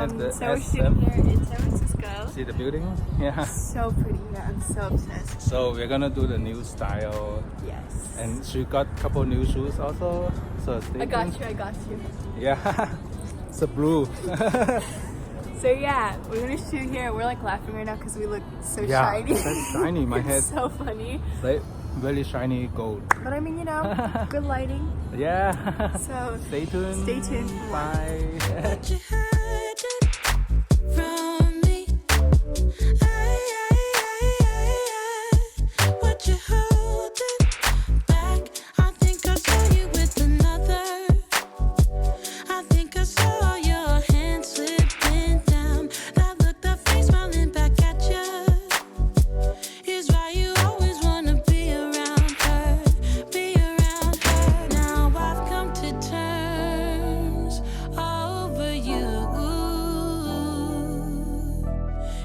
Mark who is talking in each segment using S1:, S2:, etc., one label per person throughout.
S1: the
S2: So we're shooting here in San Francisco.
S1: See the building? Yeah.
S2: So pretty here. I'm so obsessed.
S1: So we're gonna do the new style.
S2: Yes.
S1: And she got a couple new shoes also. So stay
S2: I got
S1: tuned.
S2: you. I got you.
S1: Yeah. It's a blue.
S2: So yeah, we're gonna shoot here. We're like laughing right now because we look so
S1: Yeah,
S2: shiny.
S1: so shiny. My head.
S2: It's so funny.
S1: Like really shiny gold.
S2: But I mean, you know, good lighting.
S1: Yeah.
S2: So
S1: Stay tuned.
S2: Stay tuned.
S1: Bye.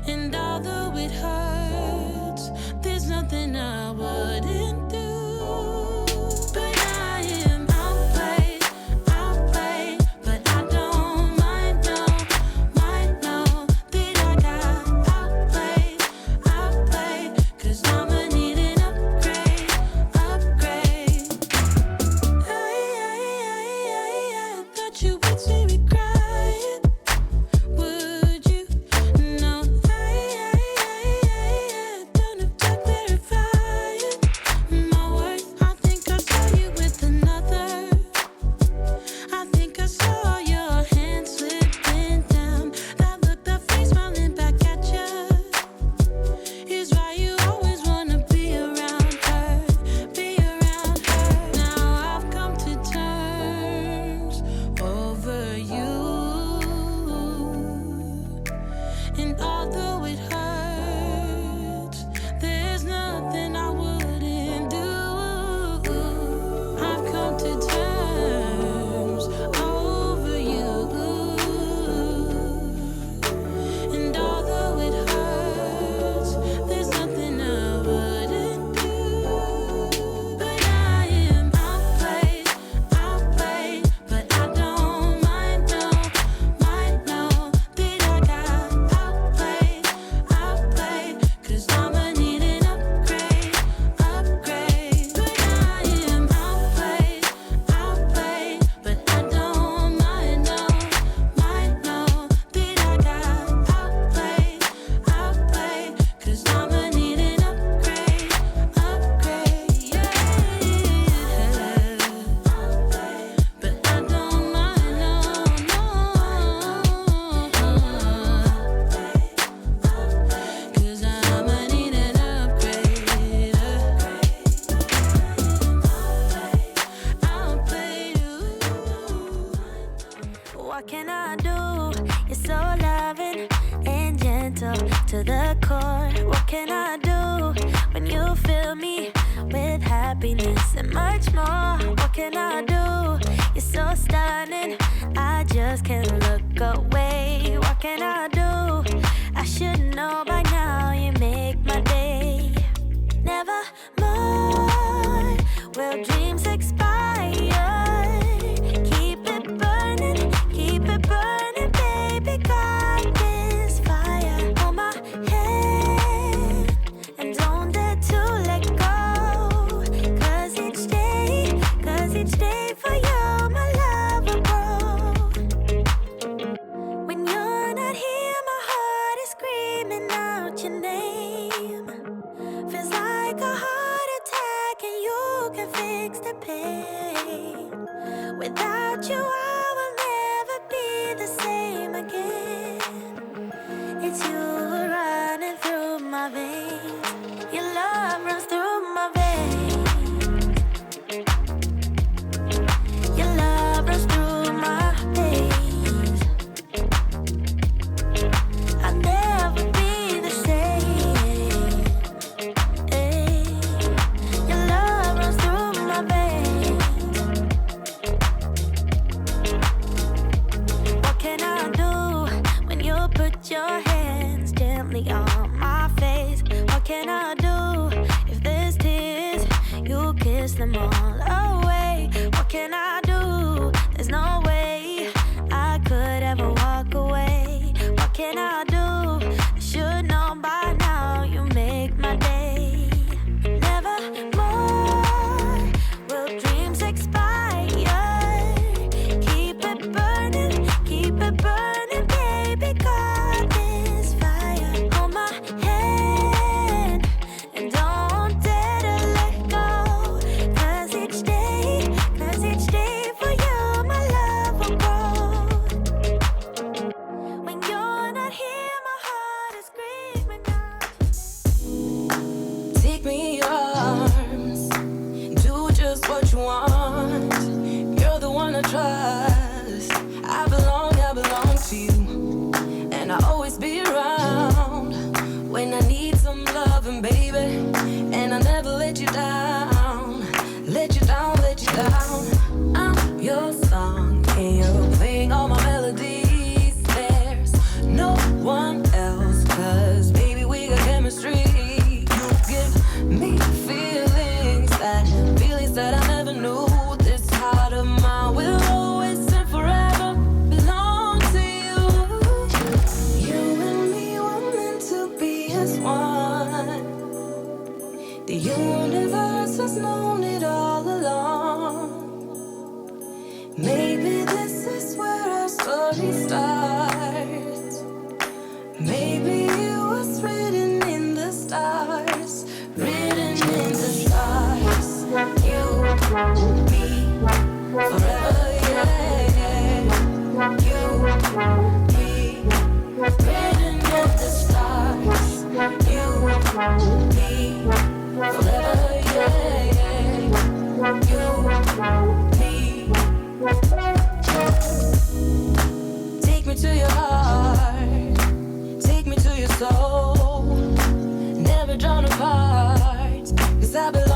S3: And although it hurts, there's nothing I wouldn't do. But I am outplayed, but I don't mind, no, that I got outplayed, 'cause I'ma need an upgrade. I thought you would see me crying. Would you? No. Don't have to clarify it. My worth, I think I saw you with another. I think I saw your hand slipping down. That look, that face smiling back at you is why you always wanna be around her, Now I've come to terms over you. And although it hurts, there's nothing I wouldn't do. I've come to terms over you. And although it hurts, there's nothing I wouldn't do. But I am outplayed, but I don't mind, no, that I got outplayed, 'cause I'ma need an upgrade. But I am outplayed, but I don't mind, no, that I got outplayed, 'cause I'ma need an upgrade, yeah. But I don't mind, no, 'cause I'ma need an upgrade. What can I do? You're so loving and gentle to the core. What can I do when you fill me with happiness and much more? What can I do? You're so stunning, I just can't look away. What can I do? I should know by now, you make my day. Never more will dreams expire. Keep it burning, baby. Got this fire on my head, and don't dare to let go. 'Cause each day for you, my love will grow. When you're not here, as one. The universe has known it all along. Maybe this is where our story starts. Maybe it was written in the stars. Written in the stars. You, me, forever, yeah. You, me, written in the stars. You, me, forever, yeah. You, me. Take me to your heart. Take me to your soul. Never drawn apart. 'Cause I believe